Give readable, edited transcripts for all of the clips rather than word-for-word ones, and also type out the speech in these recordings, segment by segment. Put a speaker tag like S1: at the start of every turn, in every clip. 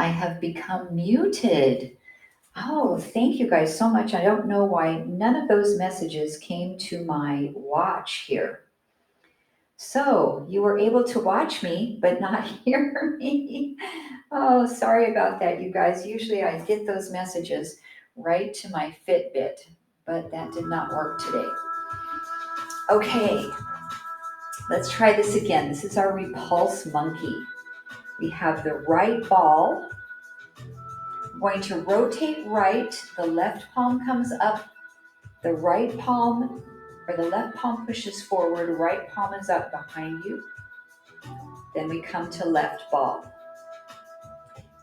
S1: I have become muted. Oh, thank you guys so much. I don't know why none of those messages came to my watch here. So you were able to watch me, but not hear me. Oh, sorry about that, you guys. Usually I get those messages right to my Fitbit, but that did not work today. Okay, let's try this again. This is our Repulse Monkey. We have the right ball. I'm going to rotate right. The left palm comes up. The right palm or the left palm pushes forward. Right palm is up behind you. Then we come to left ball.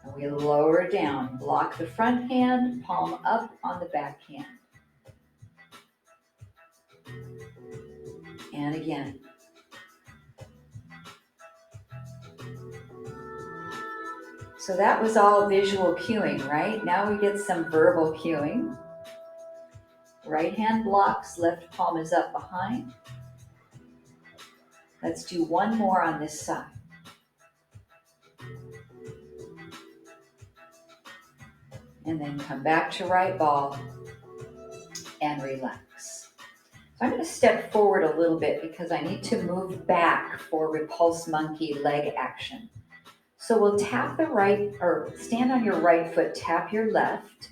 S1: And we lower down. Block the front hand, palm up on the back hand. And again. So that was all visual cueing, right? Now we get some verbal cueing. Right hand blocks, left palm is up behind. Let's do one more on this side. And then come back to right ball and relax. So I'm going to step forward a little bit because I need to move back for Repulse Monkey leg action. So we'll tap the right, or stand on your right foot, tap your left,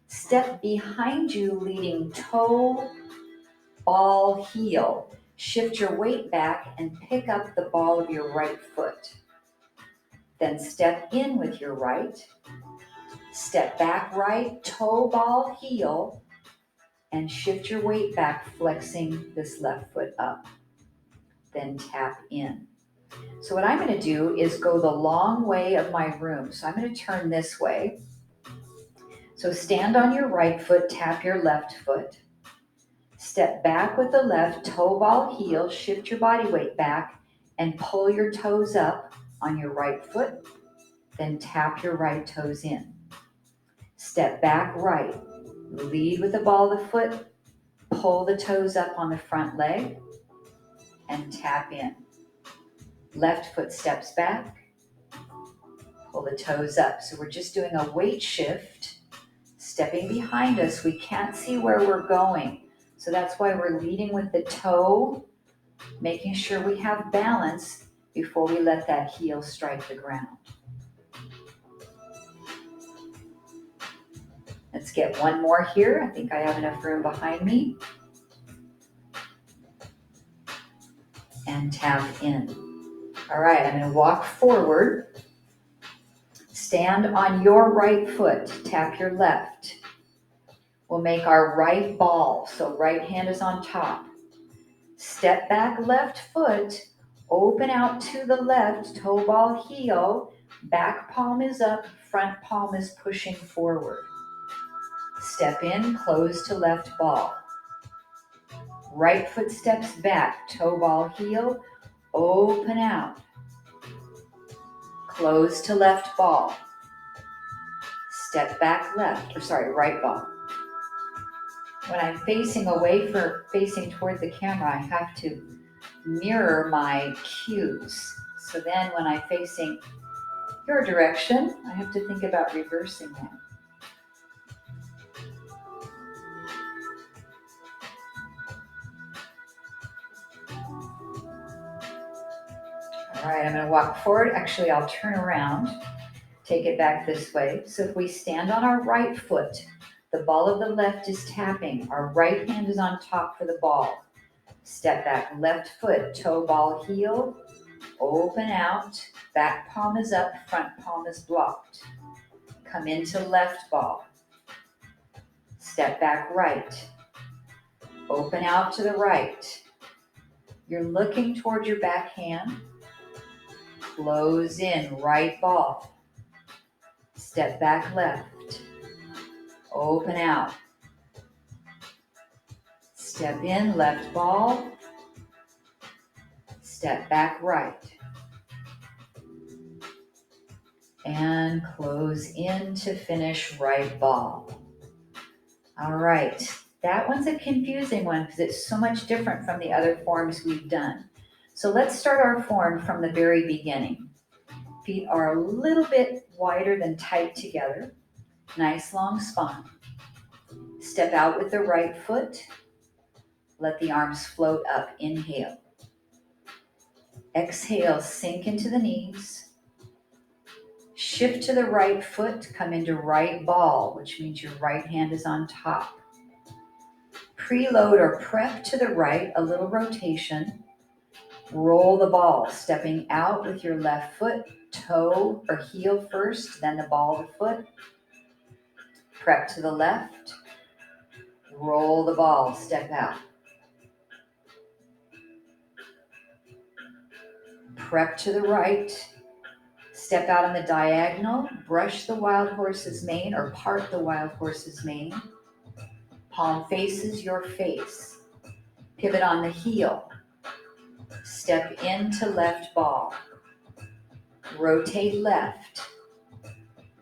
S1: step behind you, leading toe, ball, heel. Shift your weight back and pick up the ball of your right foot. Then step in with your right, step back right, toe, ball, heel, and shift your weight back, flexing this left foot up. Then tap in. So what I'm going to do is go the long way of my room. So I'm going to turn this way. So stand on your right foot, tap your left foot. Step back with the left, toe, ball, heel, shift your body weight back and pull your toes up on your right foot. Then tap your right toes in. Step back right, lead with the ball of the foot, pull the toes up on the front leg and tap in. Left foot steps back, pull the toes up. So we're just doing a weight shift, stepping behind us. We can't see where we're going. So that's why we're leading with the toe, making sure we have balance before we let that heel strike the ground. Let's get one more here. I think I have enough room behind me. And tap in. All right, I'm going to walk forward. Stand on your right foot, tap your left. We'll make our right ball, so right hand is on top. Step back left foot, open out to the left, toe ball heel, back palm is up, front palm is pushing forward. Step in, close to left ball. Right foot steps back, toe ball heel, open out. Close to left ball. Step back right ball. When I'm facing away facing toward the camera, I have to mirror my cues. So then when I'm facing your direction, I have to think about reversing that. All right, I'm going to walk forward. Actually, I'll turn around, take it back this way. So if we stand on our right foot, the ball of the left is tapping. Our right hand is on top for the ball. Step back, left foot, toe ball heel, open out, back palm is up, front palm is blocked. Come into left ball. Step back right. Open out to the right. You're looking toward your back hand. Close in, right ball. Step back left. Open out. Step in, left ball. Step back right. And close in to finish right ball. All right, that one's a confusing one because it's so much different from the other forms we've done. So let's start our form from the very beginning. If Feet are a little bit wider than tight together. Nice long spine. Step out with the right foot. Let the arms float up. Inhale. Exhale, sink into the knees. Shift to the right foot, come into right ball, which means your right hand is on top. Preload or prep to the right, a little rotation. Roll the ball, stepping out with your left foot, toe or heel first, then the ball of the foot. Prep to the left. Roll the ball, step out. Prep to the right. Step out on the diagonal, brush the wild horse's mane or part the wild horse's mane. Palm faces your face. Pivot on the heel. Step into left ball. Rotate left.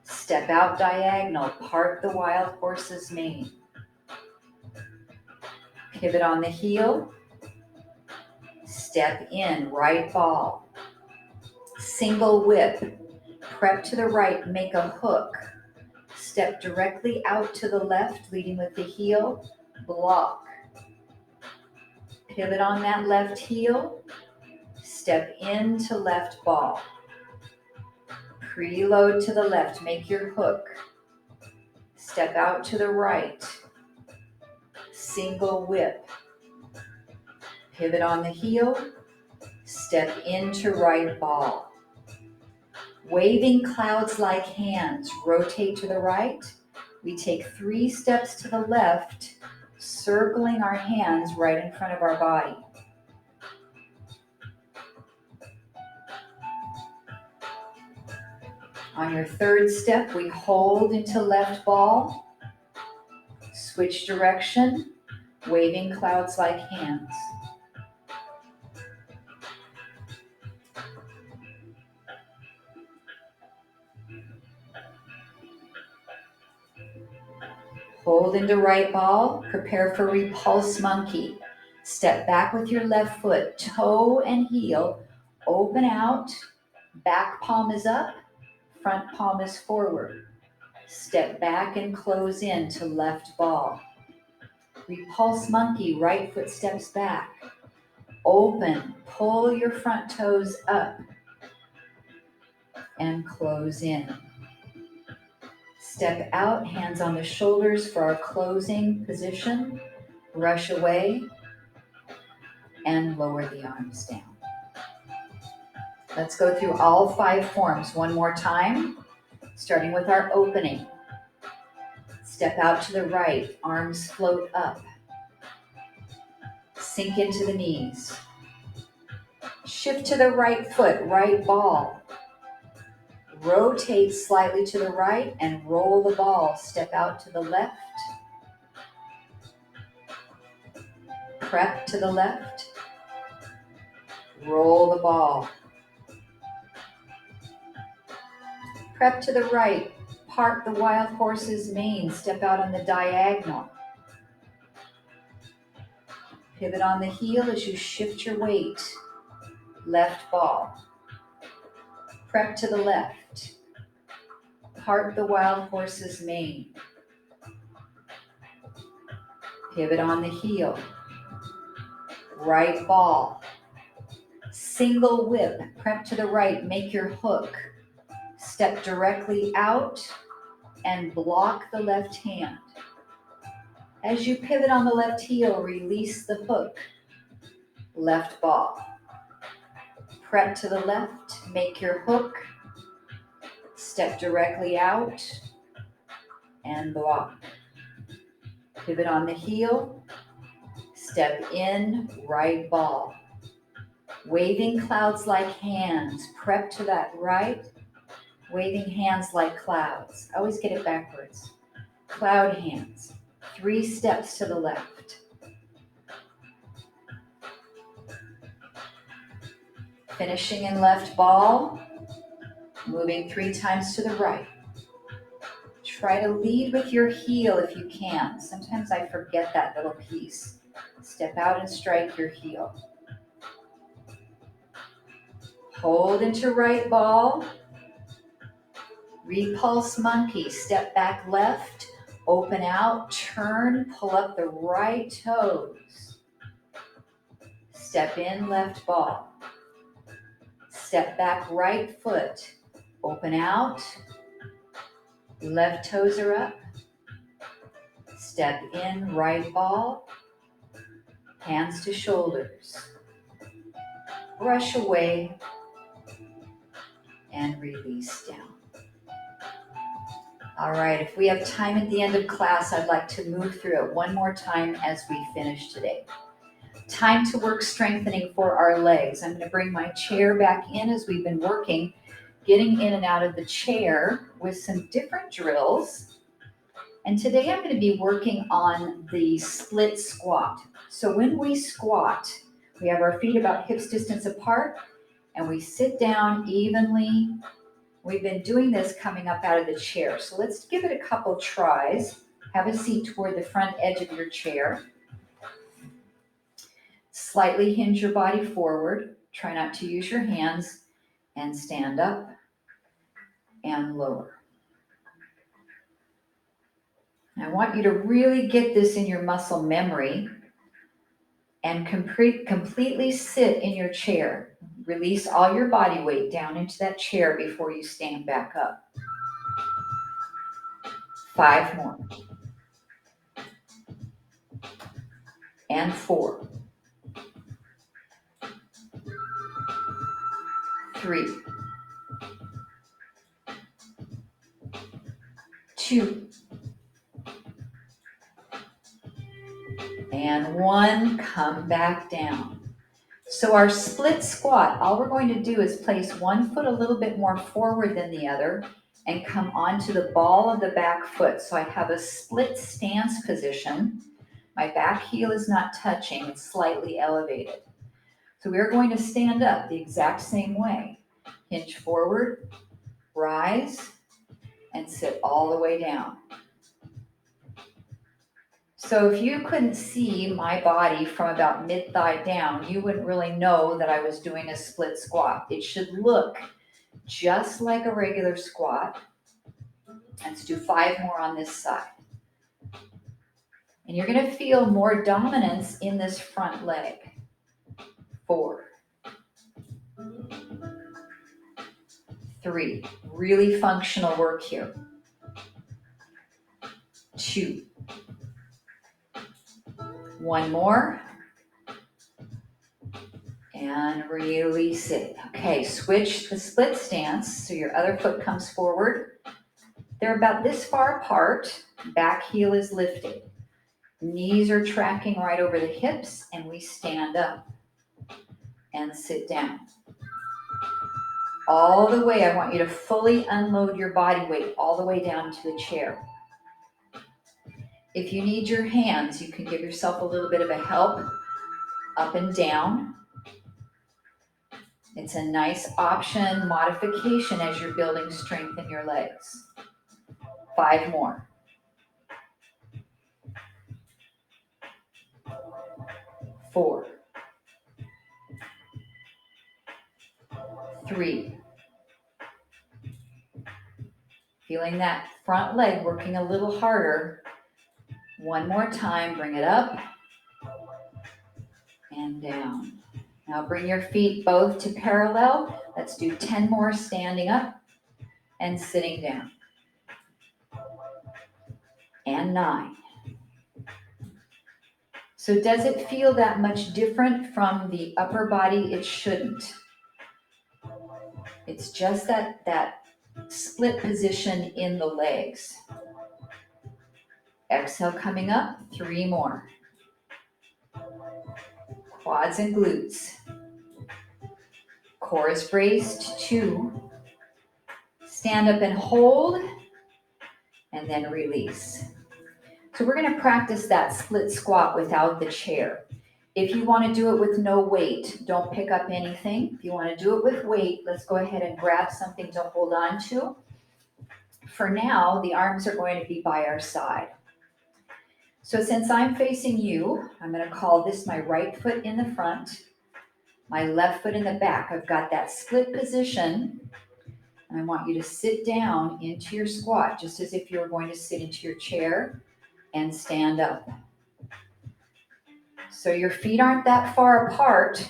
S1: Step out diagonal, part the wild horse's mane. Pivot on the heel. Step in, right ball. Single whip. Prep to the right, make a hook. Step directly out to the left, leading with the heel. Block. Pivot on that left heel. Step into left ball. Preload to the left, make your hook. Step out to the right. Single whip. Pivot on the heel. Step into right ball. Waving clouds like hands, rotate to the right. We take 3 steps to the left, circling our hands right in front of our body. On your 3rd step, we hold into left ball, switch direction, waving clouds like hands. Hold into right ball, prepare for Repulse Monkey. Step back with your left foot, toe and heel, open out, back palm is up, front palm is forward. Step back and close in to left ball. Repulse Monkey, right foot steps back. Open, pull your front toes up and close in. Step out, hands on the shoulders for our closing position. Brush away and lower the arms down. Let's go through all 5 forms one more time, starting with our opening. Step out to the right, arms float up. Sink into the knees. Shift to the right foot, right ball. Rotate slightly to the right and roll the ball. Step out to the left. Prep to the left. Roll the ball. Prep to the right. Part the wild horse's mane. Step out on the diagonal. Pivot on the heel as you shift your weight. Left ball. Prep to the left. Part the wild horse's mane. Pivot on the heel. Right ball. Single whip. Prep to the right. Make your hook. Step directly out and block the left hand. As you pivot on the left heel, release the hook. Left ball. Prep to the left. Make your hook. Step directly out and block. Pivot on the heel. Step in, right ball. Waving clouds like hands. Prep to that right. Waving hands like clouds. I always get it backwards. Cloud hands. 3 steps to the left. Finishing in left ball. Moving 3 times to the right. Try to lead with your heel if you can. Sometimes I forget that little piece. Step out and strike your heel. Hold into right ball. Repulse Monkey, step back left, open out, turn, pull up the right toes. Step in, left ball. Step back, right foot. Open out, left toes are up. Step in, right ball. Hands to shoulders. Brush away and release down. All right, if we have time at the end of class, I'd like to move through it one more time as we finish today. Time to work strengthening for our legs. I'm going to bring my chair back in as we've been working, getting in and out of the chair with some different drills. And today I'm going to be working on the split squat. So when we squat, we have our feet about hips distance apart and we sit down evenly. We've been doing this coming up out of the chair. So let's give it a couple tries. Have a seat toward the front edge of your chair. Slightly hinge your body forward. Try not to use your hands and stand up and lower. I want you to really get this in your muscle memory and completely sit in your chair. Release all your body weight down into that chair before you stand back up. 5 more. And 4. 3. 2. And 1. Come back down. So our split squat, all we're going to do is place one foot a little bit more forward than the other and come onto the ball of the back foot. So I have a split stance position. My back heel is not touching, it's slightly elevated. So we're going to stand up the exact same way. Hinge forward, rise, and sit all the way down. So if you couldn't see my body from about mid-thigh down, you wouldn't really know that I was doing a split squat. It should look just like a regular squat. Let's do 5 more on this side. And you're going to feel more dominance in this front leg. 4. 3. Really functional work here. 2. 1 more. And release it. Okay, switch the split stance so your other foot comes forward. They're about this far apart. Back heel is lifted. Knees are tracking right over the hips, and we stand up and sit down. All the way, I want you to fully unload your body weight all the way down to the chair. If you need your hands, you can give yourself a little bit of a help up and down. It's a nice option, modification as you're building strength in your legs. 5 more. 4. 3. Feeling that front leg working a little harder. 1 more time, bring it up and down. Now bring your feet both to parallel. Let's do 10 more standing up and sitting down. And 9. So does it feel that much different from the upper body? It shouldn't. It's just that split position in the legs. Exhale coming up, 3 more. Quads and glutes. Core is braced, 2. Stand up and hold, and then release. So we're going to practice that split squat without the chair. If you want to do it with no weight, don't pick up anything. If you want to do it with weight, let's go ahead and grab something to hold on to. For now, the arms are going to be by our side. So since I'm facing you, I'm going to call this my right foot in the front, my left foot in the back. I've got that split position, And I want you to sit down into your squat, just as if you were going to sit into your chair and stand up. So your feet aren't that far apart.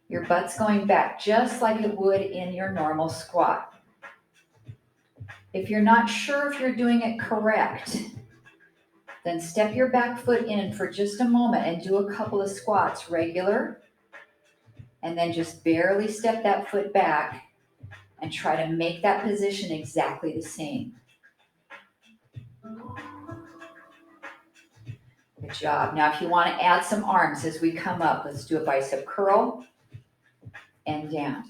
S1: Your butt's going back just like it would in your normal squat. If you're not sure if you're doing it correct, then step your back foot in for just a moment and do a couple of squats regular, and then just barely step that foot back and try to make that position exactly the same. Good job. Now, if you want to add some arms as we come up, let's do a bicep curl and down.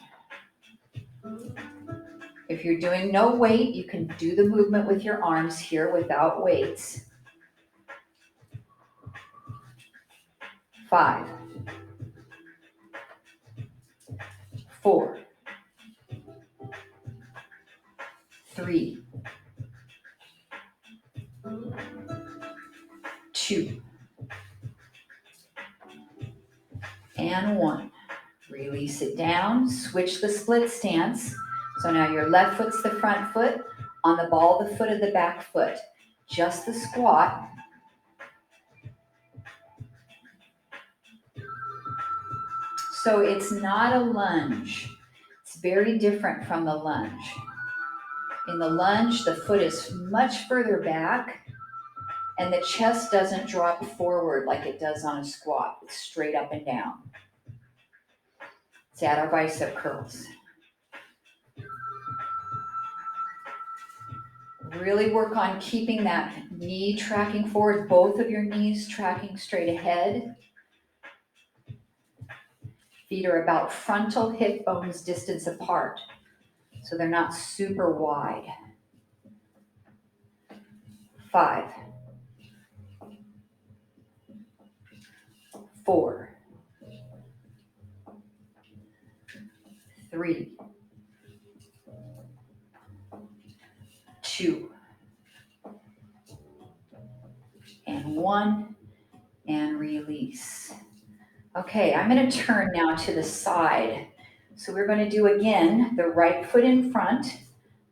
S1: If you're doing no weight, you can do the movement with your arms here without weights. 5, 4, 3, 2, and 1. Release it down, switch the split stance. So now your left foot's the front foot, on the ball the foot of the back foot. Just the squat. So it's not a lunge. It's very different from the lunge. In the lunge, the foot is much further back and the chest doesn't drop forward like it does on a squat. It's straight up and down. Let's add our bicep curls. Really work on keeping that knee tracking forward, both of your knees tracking straight ahead. Feet are about frontal hip bones distance apart, so they're not super wide. 5, 4, 3, 2, and 1, and release. Okay, I'm going to turn now to the side. So we're going to do again the right foot in front,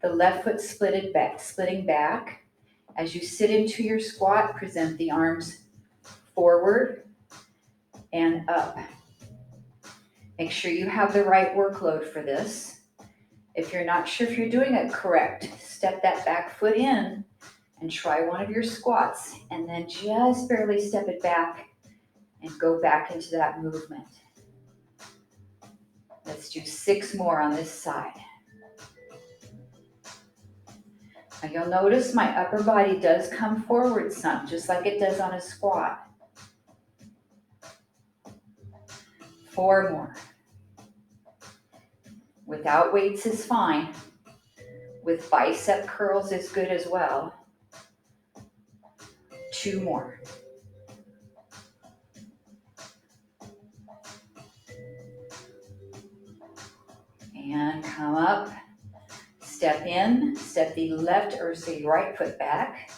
S1: the left foot splitting back. As you sit into your squat, present the arms forward and up. Make sure you have the right workload for this. If you're not sure if you're doing it correct, step that back foot in and try one of your squats, and then just barely step it back and go back into that movement. Let's do 6 more on this side. Now you'll notice my upper body does come forward some, just like it does on a squat. 4 more. Without weights is fine. With bicep curls is good as well. 2 more. And come up. Step in, step the left or say right foot back.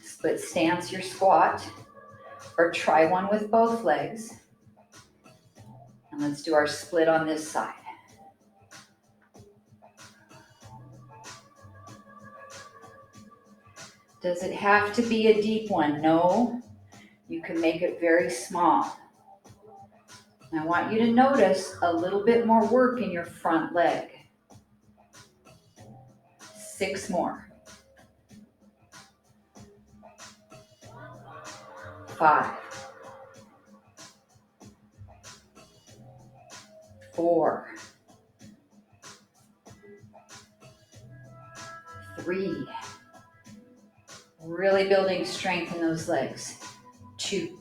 S1: Split stance your squat, or try one with both legs. And let's do our split on this side. Does it have to be a deep one? No, you can make it very small. I want you to notice a little bit more work in your front leg. 6 more. 5, 4, 3, really building strength in those legs. 2,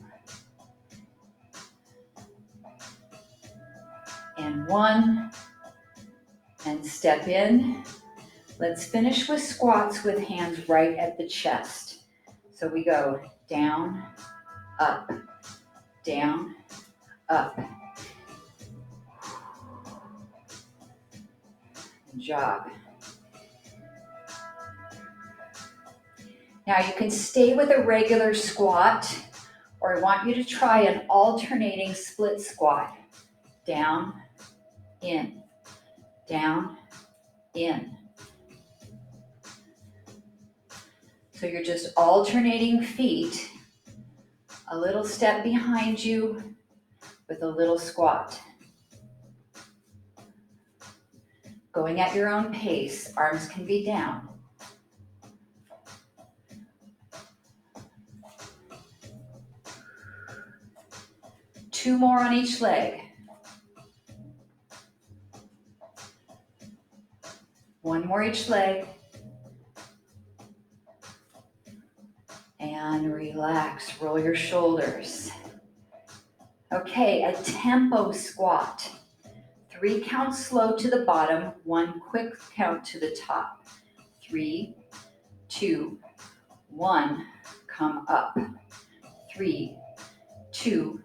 S1: and 1, and step in. Let's finish with squats with hands right at the chest. So we go down, up, down, up. Good job. Now you can stay with a regular squat, or I want you to try an alternating split squat. Down, in, down, in. So you're just alternating feet, a little step behind you with a little squat. Going at your own pace, arms can be down. Two more on each leg. One more each leg. And relax, roll your shoulders. Okay, a tempo squat. 3 counts slow to the bottom, 1 quick count to the top. 3, 2, 1, come up. 3, 2,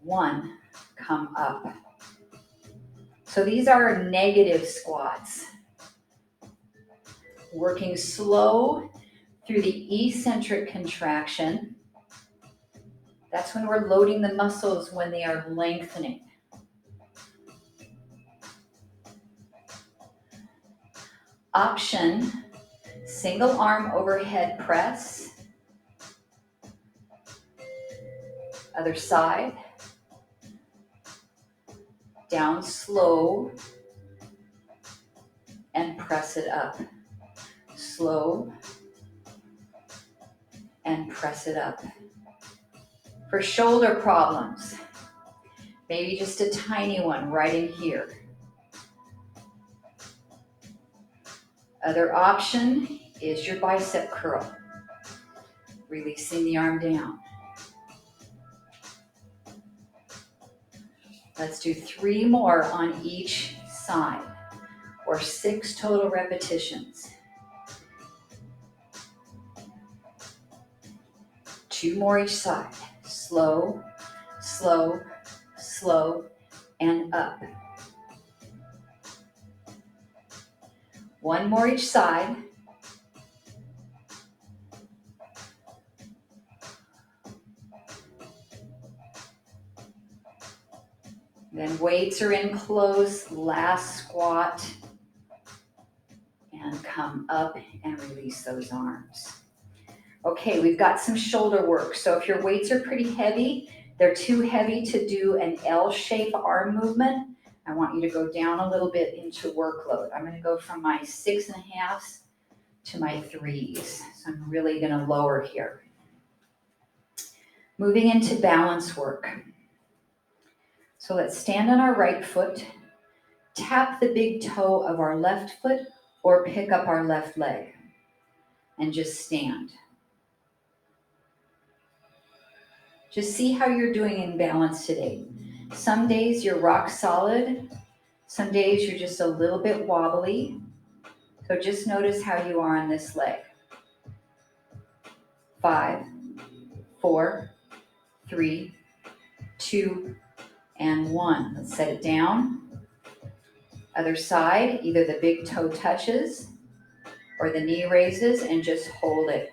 S1: 1, come up. So these are negative squats. Working slow through the eccentric contraction. That's when we're loading the muscles when they are lengthening. Option, single arm overhead press. Other side. Down slow and press it up. Slow and press it up. For shoulder problems, maybe just a tiny one right in here. Other option is your bicep curl. Releasing the arm down. Let's do 3 more on each side, or 6 total repetitions. 2 more each side. Slow, slow, slow, and up. 1 more each side. Then weights are in close, last squat, and come up and release those arms. Okay, we've got some shoulder work. So if your weights are pretty heavy, they're too heavy to do an L-shaped arm movement, I want you to go down a little bit into workload. I'm going to go from my 6.5s to my 3s. So I'm really going to lower here. Moving into balance work. So let's stand on our right foot, tap the big toe of our left foot, or pick up our left leg, and just stand. Just see how you're doing in balance today. Some days you're rock solid. Some days you're just a little bit wobbly. So just notice how you are on this leg. 5, 4, 3, 2, and 1. Let's set it down. Other side, either the big toe touches or the knee raises, and just hold it.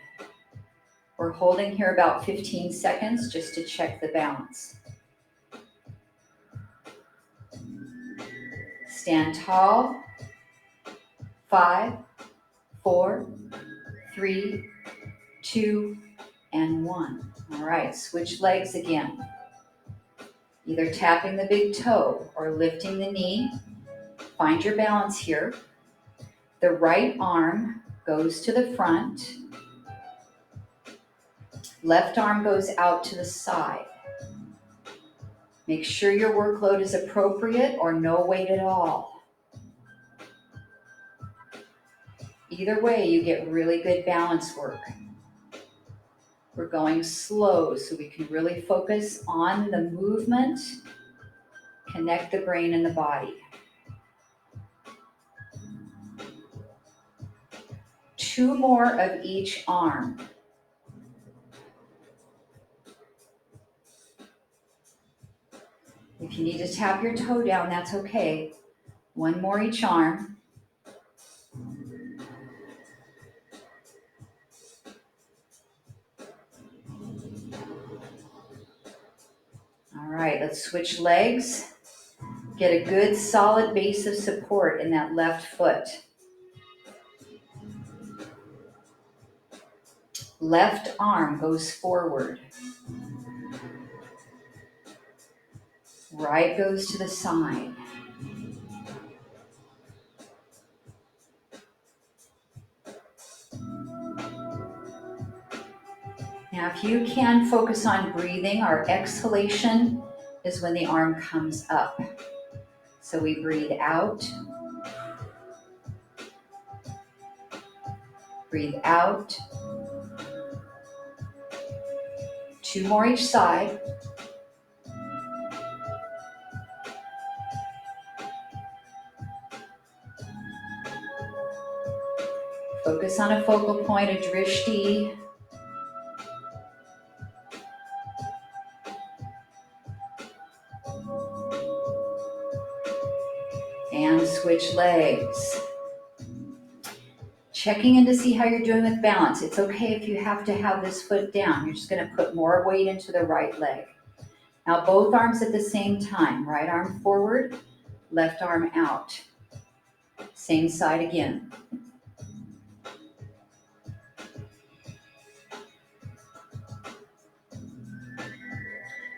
S1: We're holding here about 15 seconds just to check the balance. Stand tall. 5, 4, 3, 2, and 1. All right, switch legs again. Either tapping the big toe or lifting the knee. Find your balance here. The right arm goes to the front. Left arm goes out to the side. Make sure your workload is appropriate or no weight at all. Either way, you get really good balance work. We're going slow so we can really focus on the movement, connect the brain and the body. 2 more of each arm. If you need to tap your toe down, that's okay. 1 more each arm. All right, let's switch legs. Get a good solid base of support in that left foot. Left arm goes forward. Right goes to the side. Now, if you can focus on breathing, our exhalation is when the arm comes up. So we breathe out. Breathe out. 2 more each side. Focus on a focal point, a drishti. And switch legs. Checking in to see how you're doing with balance. It's okay if you have to have this foot down. You're just going to put more weight into the right leg. Now both arms at the same time. Right arm forward, left arm out. Same side again.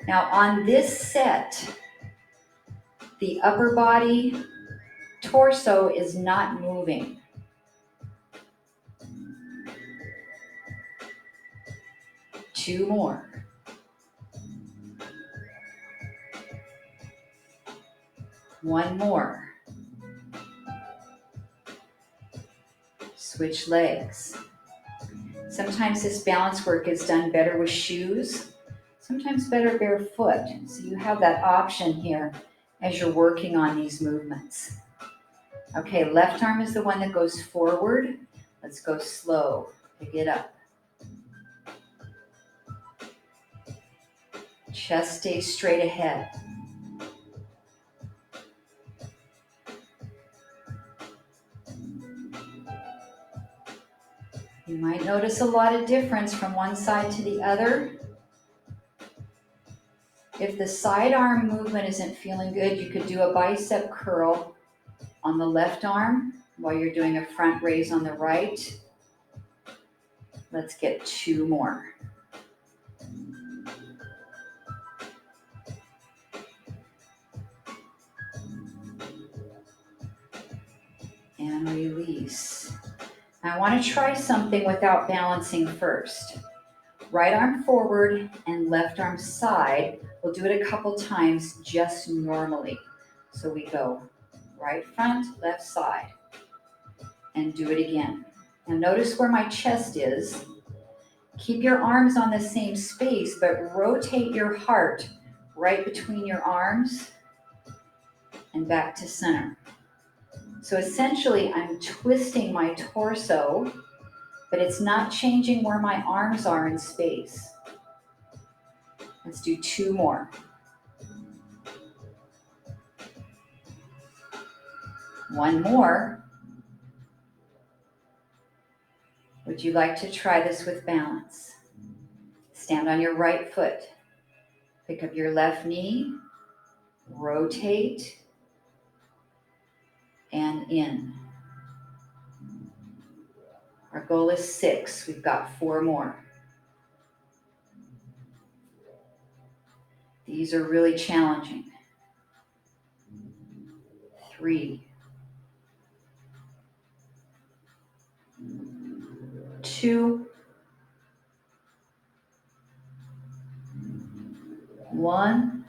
S1: Now on this set, the upper body, torso is not moving. Two more. One more. Switch legs. Sometimes this balance work is done better with shoes, sometimes better barefoot. So you have that option here as you're working on these movements. Okay, left arm is the one that goes forward. Let's go slow. Pick it up. Chest stays straight ahead. You might notice a lot of difference from one side to the other. If the side arm movement isn't feeling good, you could do a bicep curl on the left arm while you're doing a front raise on the right. Let's get 2 more. And release. I want to try something without balancing first. Right arm forward and left arm side. We'll do it a couple times just normally. So we go right front, left side, and do it again. Now notice where my chest is. Keep your arms on the same space, but rotate your heart right between your arms and back to center. So essentially, I'm twisting my torso, but it's not changing where my arms are in space. Let's do 2 more. One more. Would you like to try this with balance? Stand on your right foot. Pick up your left knee. Rotate. And in. Our goal is 6. We've got 4 more. These are really challenging. 3. 2. 1.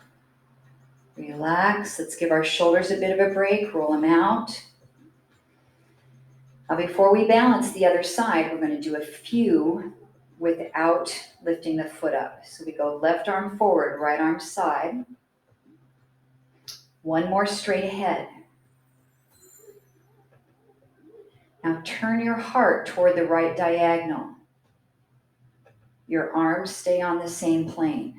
S1: Relax. Let's give our shoulders a bit of a break. Roll them out. Now before we balance the other side, we're going to do a few without lifting the foot up. So we go left arm forward, right arm side. 1 more straight ahead. Now turn your heart toward the right diagonal. Your arms stay on the same plane.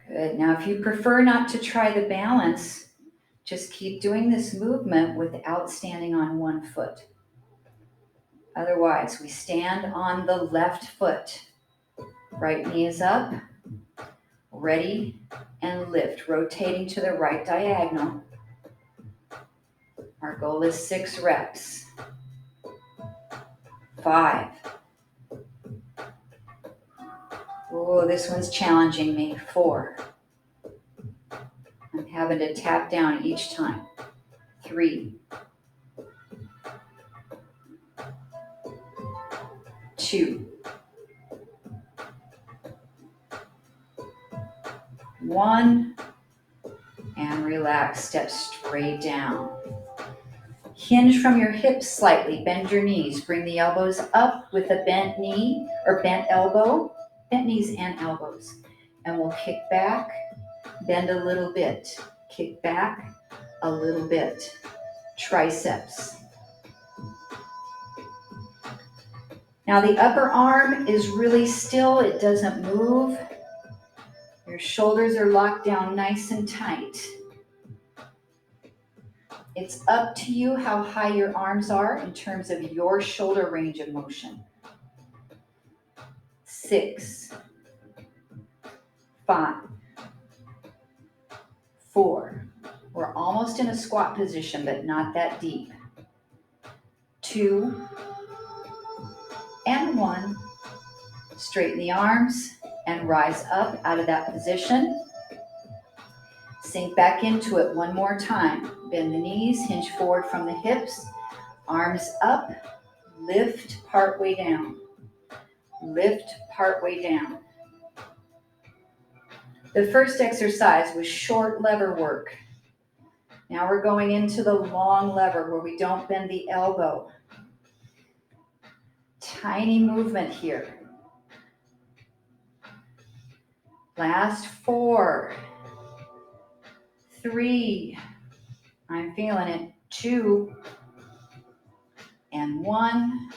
S1: Good. Now if you prefer not to try the balance, just keep doing this movement without standing on one foot. Otherwise, we stand on the left foot. Right knee is up. Ready and lift, rotating to the right diagonal. Our goal is 6 reps. 5. Oh, this one's challenging me. 4. I'm having to tap down each time. 3. 2. 1. And relax. Step straight down. Hinge from your hips slightly. Bend your knees. Bring the elbows up with a bent knee or bent elbow. Bent knees and elbows. And we'll kick back. Bend a little bit. Kick back a little bit. Triceps. Now the upper arm is really still. It doesn't move. Your shoulders are locked down nice and tight. It's up to you how high your arms are in terms of your shoulder range of motion. 6, 5, 4. We're almost in a squat position, but not that deep. 2 and 1. Straighten the arms and rise up out of that position. Sink back into it one more time. Bend the knees, hinge forward from the hips, arms up, lift partway down. Lift partway down. The first exercise was short lever work. Now we're going into the long lever where we don't bend the elbow. Tiny movement here. Last 4, 3, I'm feeling it, 2, and 1.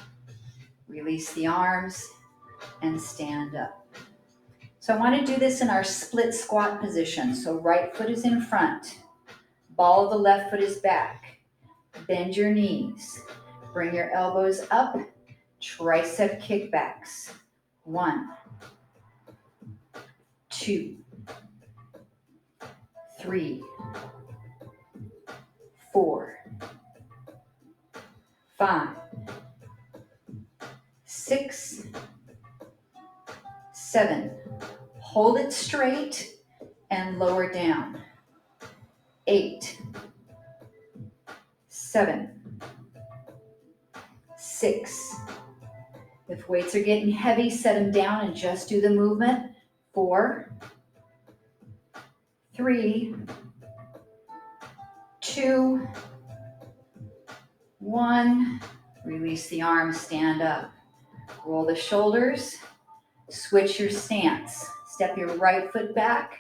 S1: Release the arms and stand up. So I want to do this in our split squat position. So right foot is in front. Ball of the left foot is back. Bend your knees. Bring your elbows up. Tricep kickbacks. 1, 2, 3, 4, 5, 6, 7. Hold it straight and lower down. 8, 7, 6. If weights are getting heavy, set them down and just do the movement. 4, 3, 2, 1. Release the arms, stand up. Roll the shoulders. Switch your stance. Step your right foot back.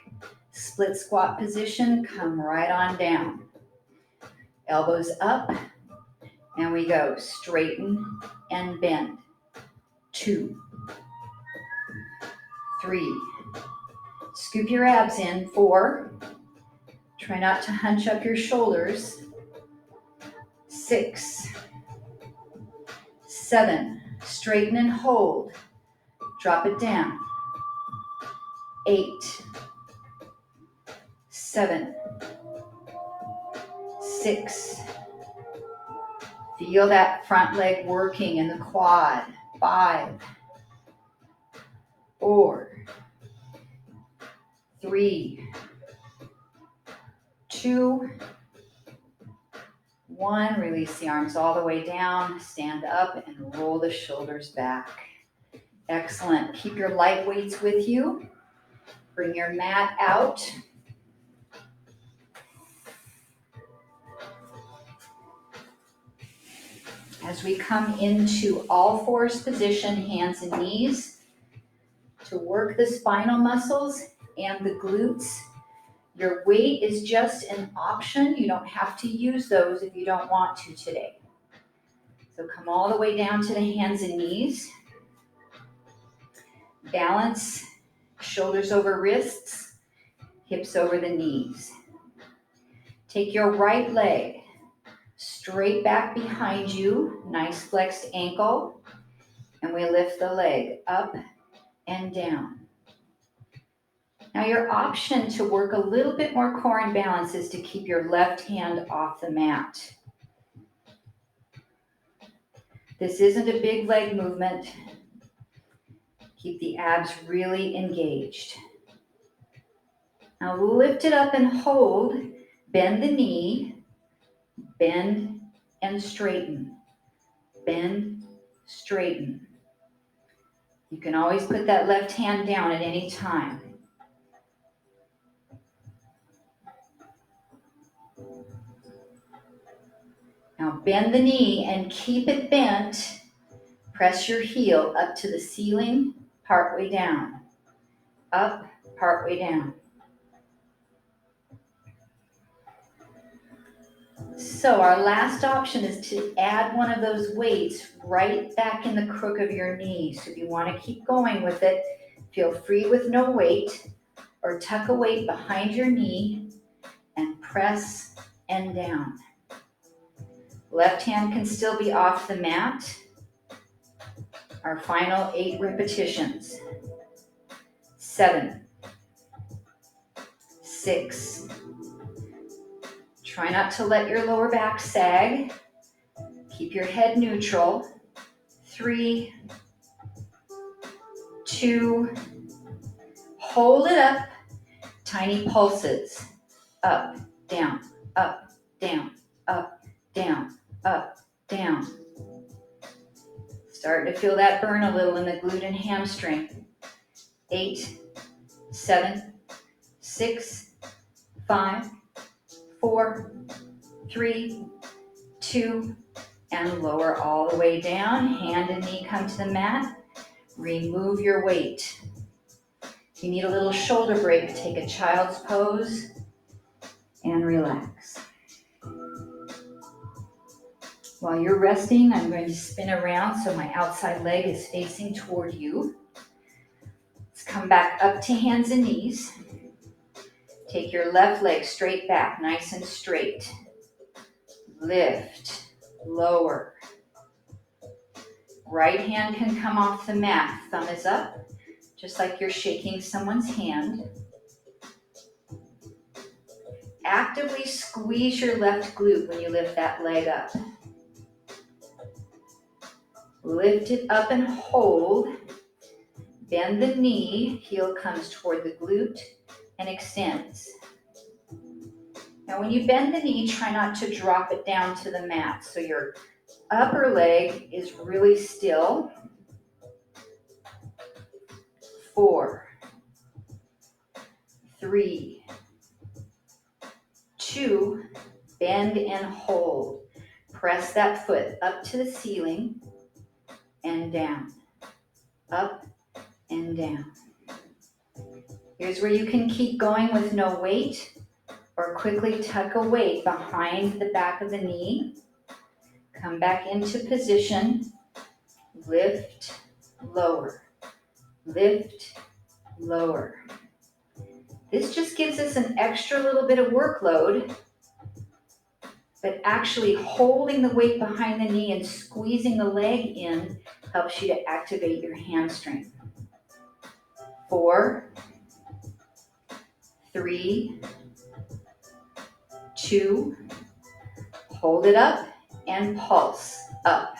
S1: Split squat position. Come right on down. Elbows up. And we go. Straighten and bend. 2, 3. Scoop your abs in. 4. Try not to hunch up your shoulders. 6, 7. Straighten and hold. Drop it down. 8, 7, 6. Feel that front leg working in the quad. 5, 4, 3, 2, 1. Release the arms all the way down. Stand up and roll the shoulders back. Excellent. Keep your light weights with you. Bring your mat out. As we come into all fours position, hands and knees, to work the spinal muscles and the glutes. Your weight is just an option. You don't have to use those if you don't want to today. So come all the way down to the hands and knees. Balance, shoulders over wrists, hips over the knees. Take your right leg straight back behind you, nice flexed ankle, and we lift the leg up and down. Now your option to work a little bit more core and balance is to keep your left hand off the mat. This isn't a big leg movement. Keep the abs really engaged. Now lift it up and hold. Bend the knee. Bend and straighten. Bend, straighten. You can always put that left hand down at any time. Now bend the knee and keep it bent. Press your heel up to the ceiling, partway down. Up, partway down. So our last option is to add one of those weights right back in the crook of your knee. So if you want to keep going with it, feel free with no weight, or tuck a weight behind your knee and press and down. Left hand can still be off the mat. Our final 8 repetitions. 7, 6. Try not to let your lower back sag. Keep your head neutral. 3, 2, hold it up. Tiny pulses. Up, down, up, down, up, down, up, down. Starting to feel that burn a little in the glute and hamstring. 8, 7, 6, 5, 4, 3, 2, and lower all the way down. Hand and knee come to the mat. Remove your weight. If you need a little shoulder break, take a child's pose and relax. While you're resting, I'm going to spin around so my outside leg is facing toward you. Let's come back up to hands and knees. Take your left leg straight back, nice and straight. Lift, lower. Right hand can come off the mat. Thumb is up, just like you're shaking someone's hand. Actively squeeze your left glute when you lift that leg up. Lift it up and hold. Bend the knee, heel comes toward the glute and extends. Now when you bend the knee, try not to drop it down to the mat. So your upper leg is really still. 4, 3, 2, bend and hold. Press that foot up to the ceiling and down, up and down. Here's where you can keep going with no weight, or quickly tuck a weight behind the back of the knee. Come back into position, lift, lower, lift, lower. This just gives us an extra little bit of workload, but actually holding the weight behind the knee and squeezing the leg in helps you to activate your hamstring. 4, 3, 2, hold it up and pulse. Up,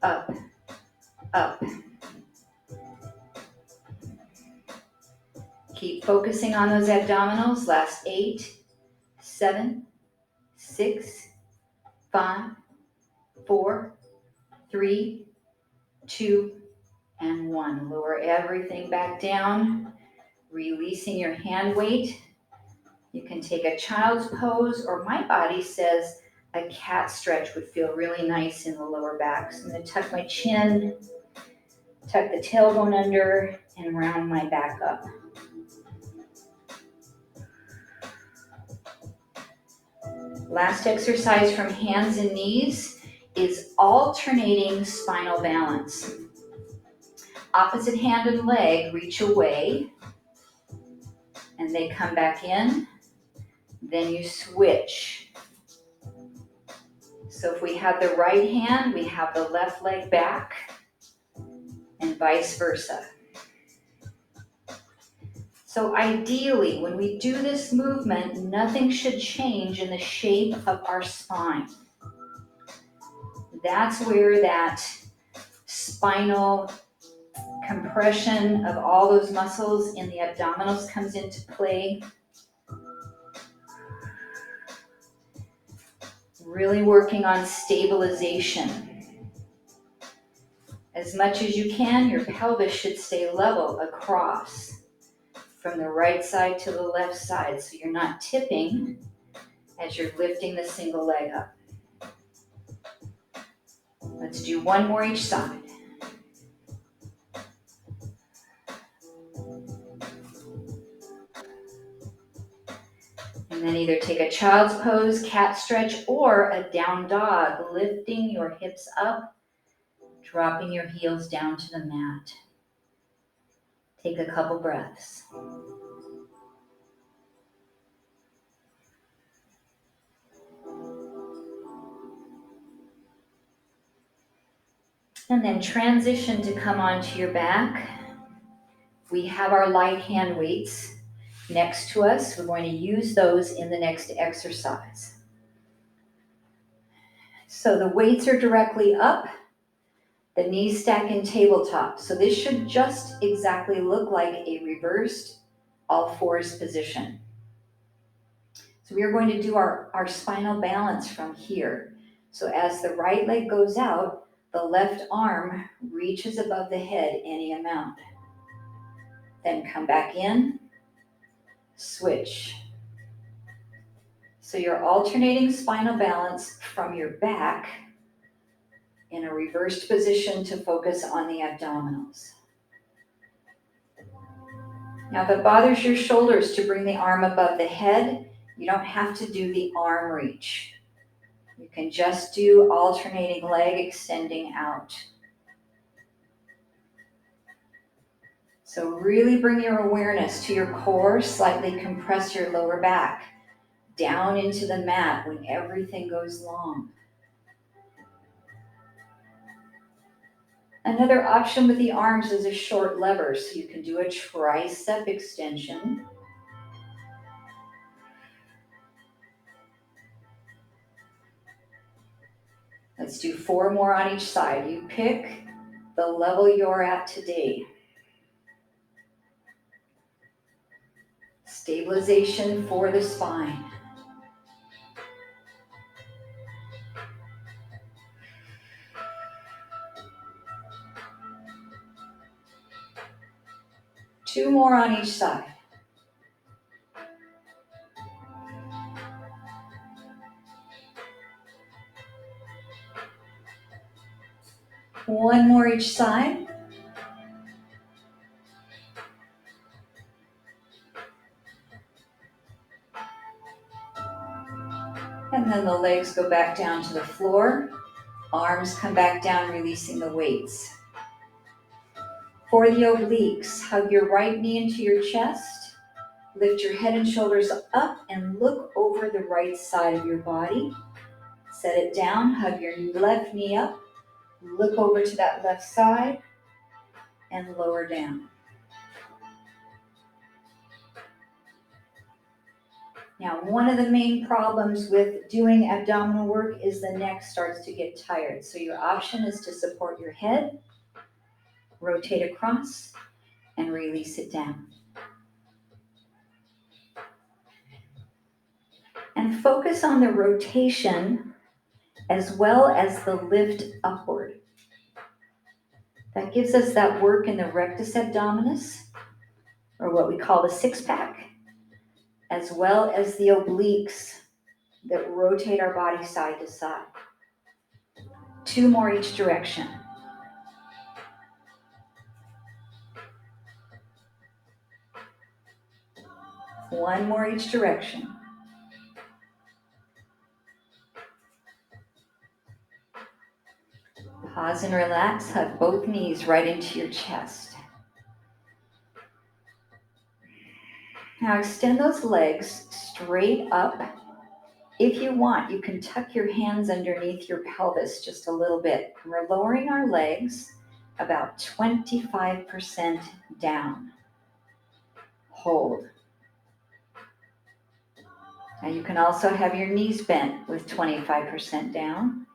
S1: up, up. Keep focusing on those abdominals. Last 8, 7, 6, 5, 4, 3, 2, and 1. Lower everything back down, releasing your hand weight. You can take a child's pose, or my body says a cat stretch would feel really nice in the lower back. So I'm going to tuck my chin, tuck the tailbone under, and round my back up. Last exercise from hands and knees is alternating spinal balance. Opposite hand and leg reach away, and they come back in. Then you switch. So if we have the right hand, we have the left leg back, and vice versa. So ideally, when we do this movement, nothing should change in the shape of our spine. That's where that spinal compression of all those muscles in the abdominals comes into play. Really working on stabilization. As much as you can, your pelvis should stay level across from the right side to the left side, so you're not tipping as you're lifting the single leg up. Let's do one more each side. And then either take a child's pose, cat stretch, or a down dog, lifting your hips up, dropping your heels down to the mat. Take a couple breaths. And then transition to come onto your back. We have our light hand weights next to us. We're going to use those in the next exercise. So the weights are directly up, the knees stack in tabletop. So this should just exactly look like a reversed all fours position. So we are going to do our spinal balance from here. So as the right leg goes out, the left arm reaches above the head any amount. Then come back in, switch. So you're alternating spinal balance from your back in a reversed position to focus on the abdominals. Now, if it bothers your shoulders to bring the arm above the head, you don't have to do the arm reach. You can just do alternating leg extending out. So really bring your awareness to your core, slightly compress your lower back down into the mat when everything goes long. Another option with the arms is a short lever, so you can do a tricep extension. Let's do 4 more on each side. You pick the level you're at today. Stabilization for the spine. Two more on each side. One more each side. And then the legs go back down to the floor. Arms come back down, releasing the weights. For the obliques, hug your right knee into your chest. Lift your head and shoulders up and look over the right side of your body. Set it down, hug your left knee up. Look over to that left side and lower down. Now, one of the main problems with doing abdominal work is the neck starts to get tired. So your option is to support your head, rotate across, and release it down. And focus on the rotation as well as the lift upward. That gives us that work in the rectus abdominis, or what we call the six-pack, as well as the obliques that rotate our body side to side. 2 more each direction. One more each direction. Pause and relax. Hug both knees right into your chest. Now extend those legs straight up. If you want, you can tuck your hands underneath your pelvis just a little bit. We're lowering our legs about 25% down. Hold. Now you can also have your knees bent with 25% down.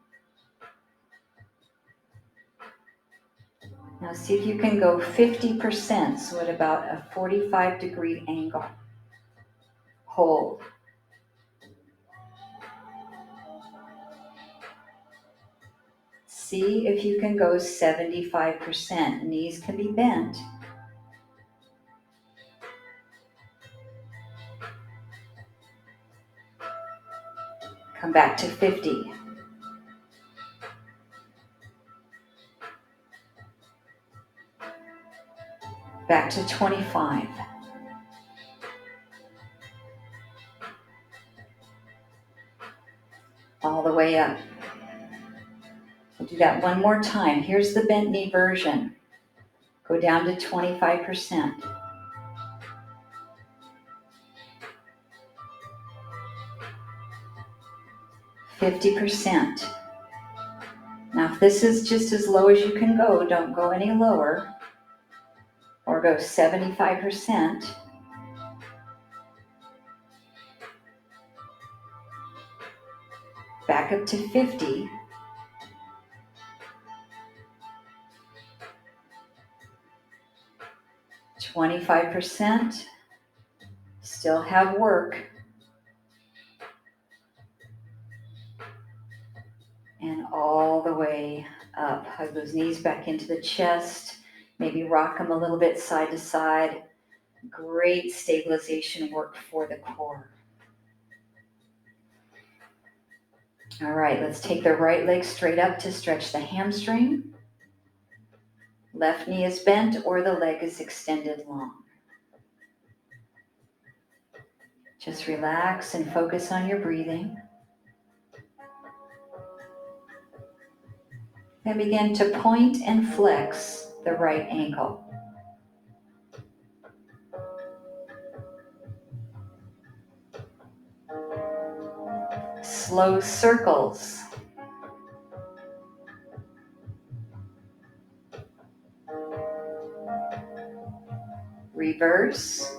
S1: see if you can go 50%, so at about a 45-degree angle. Hold. See if you can go 75%. Knees can be bent. Come back to 50. Back to 25. All the way up. We'll do that one more time. Here's the bent knee version. Go down to 25%. %. Now, if this is just as low as you can go, don't go any lower. Or go 75%. Back up to 50. %. Still have work. And all the way up. Hug those knees back into the chest. Maybe rock them a little bit side to side. Great stabilization work for the core. All right, let's take the right leg straight up to stretch the hamstring. Left knee is bent or the leg is extended long. Just relax and focus on your breathing. Then begin to point and flex the right ankle. Slow circles. Reverse.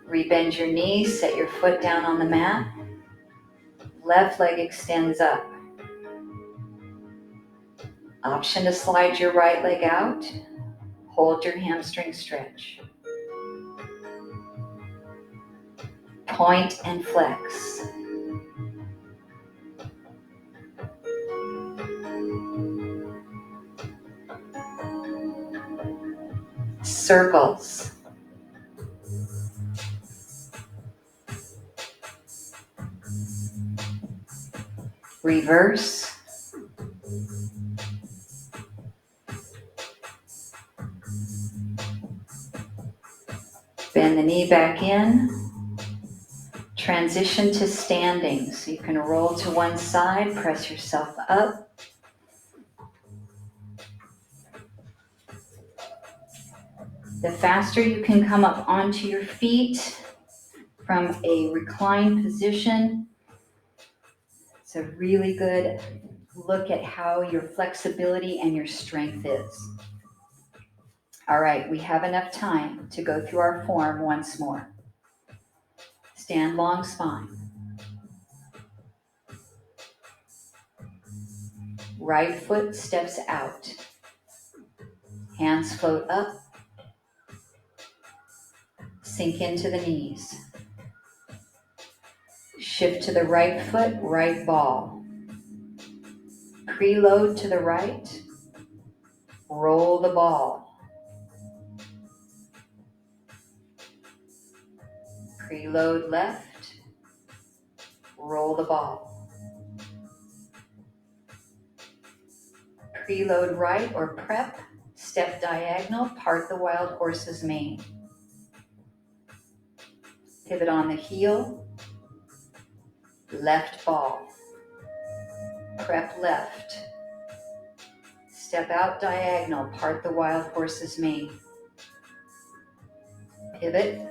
S1: Rebend your knees, set your foot down on the mat. Left leg extends up. Option to slide your right leg out. Hold your hamstring stretch. Point and flex. Circles. Reverse. Bend the knee back in. Transition to standing. So you can roll to one side, press yourself up. The faster you can come up onto your feet from a reclined position, it's a really good look at how your flexibility and your strength is. All right, we have enough time to go through our form once more. Stand long spine. Right foot steps out. Hands float up. Sink into the knees. Shift to the right foot, right ball. Preload to the right. Roll the ball. Preload left. Roll the ball. Preload right or prep. Step diagonal, part the wild horse's mane. Pivot on the heel. Left ball. Prep left. Step out diagonal, part the wild horse's mane. Pivot.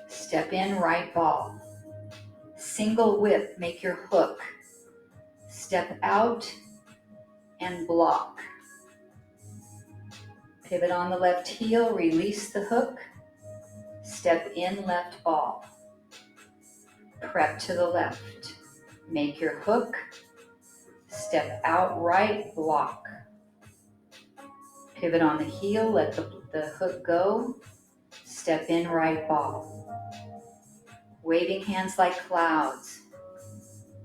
S1: Step in, right ball. Single whip, make your hook. Step out and block. Pivot on the left heel, release the hook. Step in, left ball. prep to the left. Make your hook, step out right, block. Pivot on the heel, let the hook go, step in right ball. Waving hands like clouds,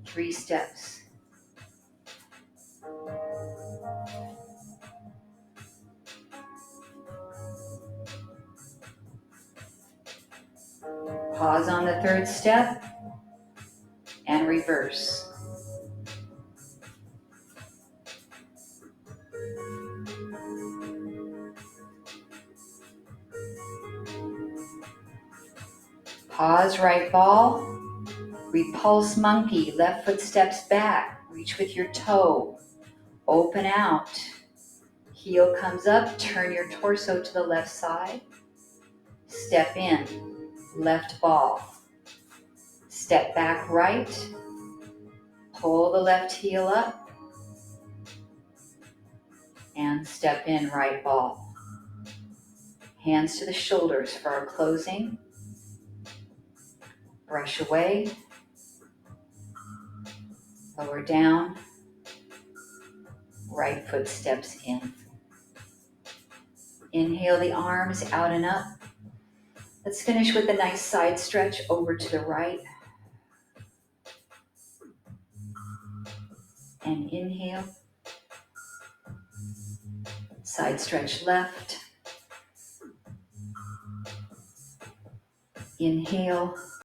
S1: 3 steps. Pause on the 3rd step and reverse. Pause, right ball. Repulse monkey, left foot steps back. Reach with your toe. Open out. Heel comes up, turn your torso to the left side. Step in, left ball. Step back right. Pull the left heel up. And step in, right ball. Hands to the shoulders for our closing. Brush away. Lower down. Right foot steps in. Inhale the arms out and up. Let's finish with a nice side stretch over to the right. And inhale. Side stretch left. Inhale.